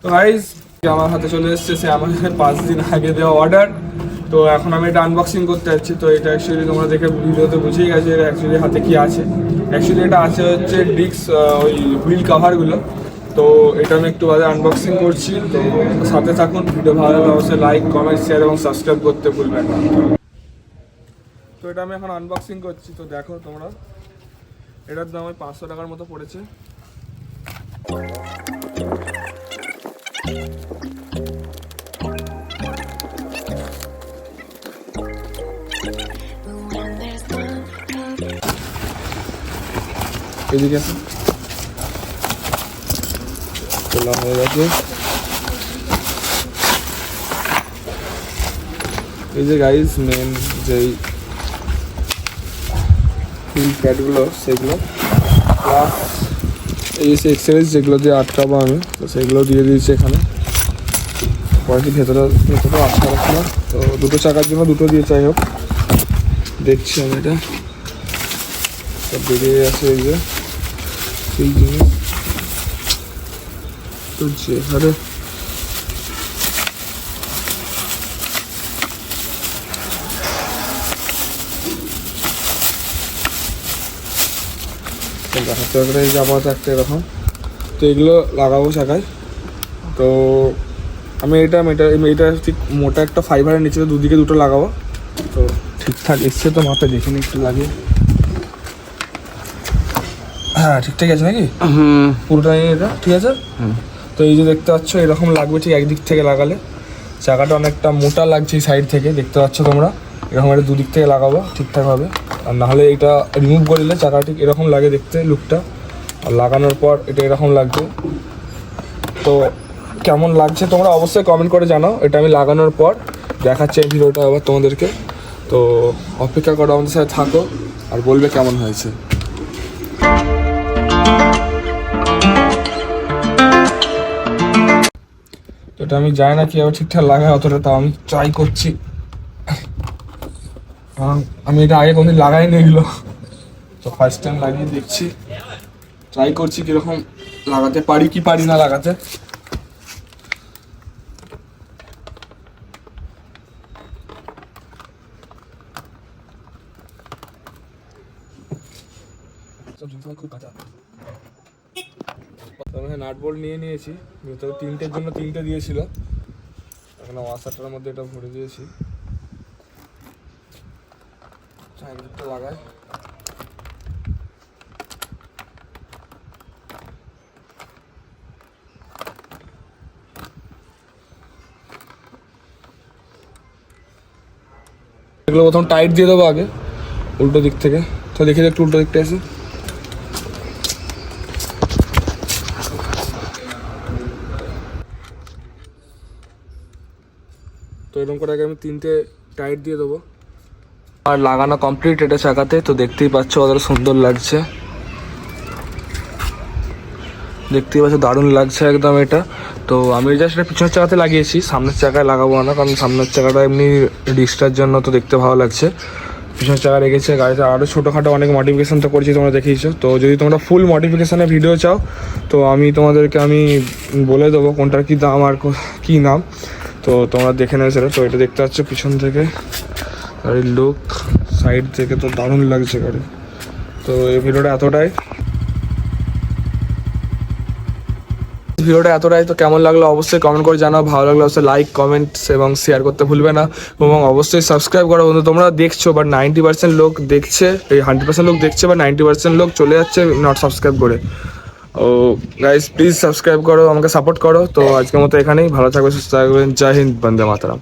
তো গাইস আমার হাতে চলে এসেছে সে আমাদের 5 দিন আগে দেওয়া অর্ডার। তো এখন আমি এটা আনবক্সিং করতে যাচ্ছি। তো এটা অ্যাকচুয়ালি তোমরা দেখে ভিডিওতে বুঝেই গেছে এটা অ্যাকচুয়ালি হাতে কি আছে। অ্যাকচুয়ালি এটা আছে হচ্ছে ডিস্ক ওই হুইল কাভারগুলো। তো এটা আমি একটু বাদে আনবক্সিং করছি। তো সাথে থাকুন, ভিডিও ভালো লাগলে অবশ্যই লাইক কমেন্ট শেয়ার এবং সাবস্ক্রাইব করতে ভুলবেন না। তো এটা আমি এখন আনবক্সিং করছি। তো দেখো তোমরা, এটার দাম ওই 500 টাকার মতো পড়েছে। এদিকে খোলা হয়ে গেছে। এই যে গাইস মেন যেই হুইল প্যাডগুলো সেগুলো, প্লাস এই যে এক্সারসাইজ যেগুলো দিয়ে আটকাবো আমি, তো সেগুলো দিয়ে দিয়েছি এখানে। পরে ভেতরে আটকা রাখলাম। তো দুটো চাকার জন্য দুটো দিয়ে চাই হোক, দেখছি আমি এটা। তো বেরিয়ে আছে এই যে সেই জিনিস। তো যেখানে এই আপাতত একটা এরকম। তো এগুলো লাগাবো চাকায়। তো আমি এটা ঠিক মোটা একটা ফাইবারের নিচে দুদিকে দুটো লাগাবো। তো ঠিকঠাক এসছে তো মাপে দেখিনি একটু লাগিয়ে। হ্যাঁ ঠিকঠাক আছে নাকি? পুরোটাই এটা ঠিক আছে। তো এই যে দেখতে পাচ্ছ এরকম লাগবে ঠিক একদিক থেকে লাগালে। চাকাটা অনেকটা মোটা লাগছে এই সাইড থেকে, দেখতে পাচ্ছ তোমরা। এরকম একটা দুদিক থেকে লাগাবো ঠিকঠাকভাবে, আর নাহলে এটা রিমুভ করলে চাকা ঠিক এরকম লাগে দেখতে লুকটা। আর লাগানোর পর এটা এরকম লাগবে। তো কেমন লাগছে তোমরা অবশ্যই কমেন্ট করে জানাও। এটা আমি লাগানোর পর দেখাচ্ছি এই ভিডিওটা আবার তোমাদেরকে। তো অপেক্ষা করো, আমাদের সাথে থাকো আর বলবে কেমন হয়েছে। তো এটা আমি জানি না কীভাবে ঠিকঠাক লাগাই অতটা, তাও আমি ট্রাই করছি। আমি এটা আগে কোনদিন লাগাইনি এগুলো, তো ফার্স্ট টাইম লাগিয়ে দেখছি, ট্রাই করছি কীরকম লাগাতে পারি কি পারি না লাগাতে। খুব কাঁচা। আমি নাট বোল্ট নিয়ে নিয়েছি, ভেতরে তিনটের জন্য তিনটে দিয়েছিল। এখন ওয়াশারটার মধ্যে এটা ভরে দিয়েছি। চারিদিকটা লাগায়। এগুলো প্রথম টাইট দিয়ে দেবো আগে উল্টো দিক থেকে। তো দেখি একটু উল্টো দিকটা এসে। তো এরকম করে আগে আমি তিনটে টাইট দিয়ে দেবো। আর লাগানো কমপ্লিট এটা চাকাতে। তো দেখতেই পাচ্ছ কতটা সুন্দর লাগছে, দেখতেই পাচ্ছ দারুণ লাগছে একদম এটা। তো আমি জাস্ট এটা পিছনের চাকাতে লাগিয়েছি, সামনের চাকায় লাগাবো না, কারণ সামনের চাকাটা এমনি ডিস্কটার জন্য তো দেখতে ভালো লাগছে। পিছনের চাকা রেখেছে। গাড়িতে আরও ছোটোখাটো অনেক মডিফিকেশান তো করেছি, তোমরা দেখিয়েছো। তো যদি তোমরা ফুল মডিফিকেশানের ভিডিও চাও তো আমি তোমাদেরকে বলে দেবো কোনটার কী দাম আর কী নাম। তো তোমরা দেখে নেবে সেটা। তো এটা দেখতে পাচ্ছ পিছন থেকে গাড়ির লুক, সাইড থেকে তো দারুণ লাগছে গাড়ি। তো এই ভিডিওটা এতটাই। তো কেমন লাগলো অবশ্যই কমেন্ট করে জানাও। ভালো লাগলে অবশ্যই লাইক কমেন্টস এবং শেয়ার করতে ভুলবে না, এবং অবশ্যই সাবস্ক্রাইব করো। বন্ধু তোমরা দেখছো বাট 90% লোক দেখছে, এই 100% লোক দেখছে বা 90% লোক চলে যাচ্ছে নট সাবস্ক্রাইব করে। ও গাইস প্লিজ সাবস্ক্রাইব করো, আমাকে সাপোর্ট করো। তো আজকের মতো এখানেই, ভালো থাকবে সুস্থ থাকবেন। জয় হিন্দ, বন্দে মাতরম।